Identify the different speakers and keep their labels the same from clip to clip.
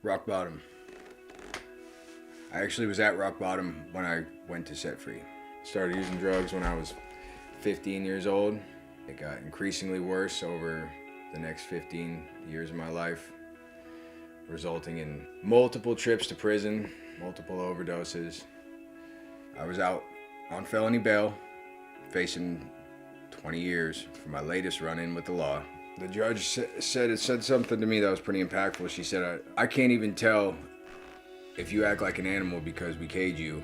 Speaker 1: Rock bottom. I actually was at rock bottom when I went to set free. Started using drugs when I was 15 years old. It got increasingly worse over the next 15 years of my life, resulting in multiple trips to prison, multiple overdoses. I was out on felony bail, facing 20 years for my latest run-in with the law. The judge said something to me that was pretty impactful. She said, I can't even tell if you act like an animal because we cage you,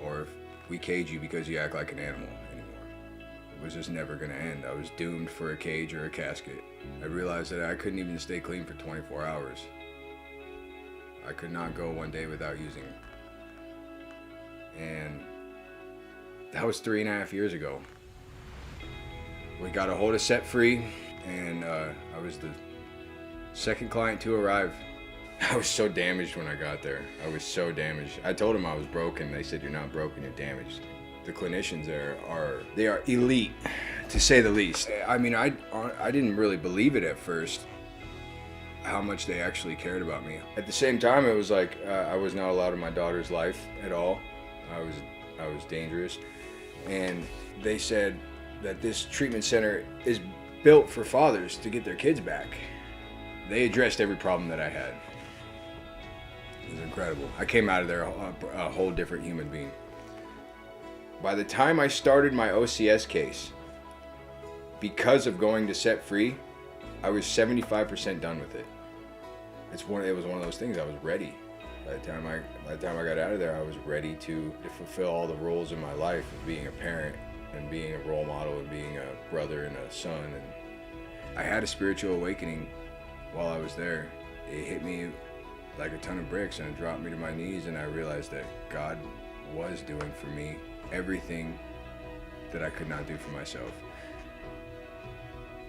Speaker 1: or if we cage you because you act like an animal anymore. It was just never gonna end. I was doomed for a cage or a casket. I realized that I couldn't even stay clean for 24 hours. I could not go one day without using. And that was 3.5 years ago. We got a hold of Set Free, and I was the second client to arrive. I was so damaged when I got there. I was so damaged. I told them I was broken. They said, you're not broken, you're damaged. The clinicians there are elite, to say the least. I mean, I didn't really believe it at first, how much they actually cared about me. At the same time, it was like I was not allowed in my daughter's life at all. I was dangerous. And they said that this treatment center is built for fathers to get their kids back. They addressed every problem that I had. It was incredible. I came out of there a whole different human being. By the time I started my OCS case, because of going to Set Free, I was 75% done with it. It was one of those things. I was ready. By the time I got out of there, I was ready to fulfill all the roles in my life of being a parent and being a role model and being a brother and a son. And I had a spiritual awakening while I was there. It hit me like a ton of bricks, and it dropped me to my knees, and I realized that God was doing for me everything that I could not do for myself.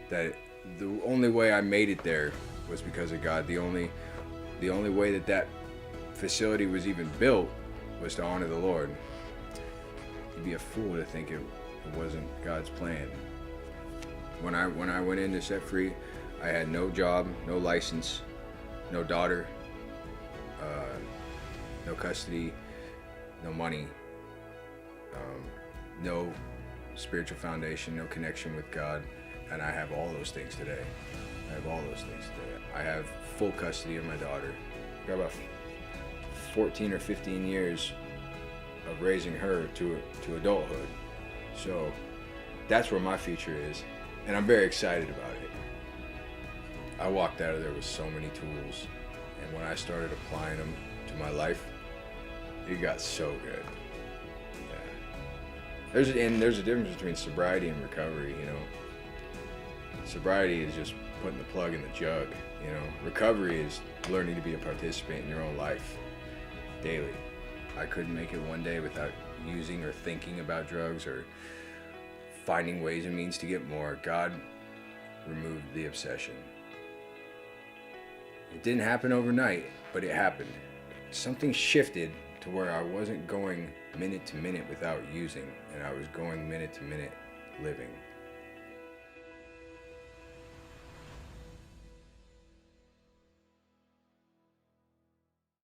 Speaker 1: That the only way I made it there was because of God. The only way that facility was even built was to honor the Lord. You'd be a fool to think it wasn't God's plan. When I went into Set Free, I had no job, no license, no daughter, no custody, no money, no spiritual foundation, no connection with God, and I have all those things today. I have full custody of my daughter. I got about 14 or 15 years of raising her to adulthood. So that's where my future is, and I'm very excited about it. I walked out of there with so many tools, and when I started applying them to my life, it got so good. Yeah. There's a difference between sobriety and recovery, you know. Sobriety is just putting the plug in the jug, you know. Recovery is learning to be a participant in your own life daily. I couldn't make it one day without using or thinking about drugs or finding ways and means to get more. God removed the obsession. It didn't happen overnight, but it happened. Something shifted to where I wasn't going minute to minute without using, and I was going minute to minute living.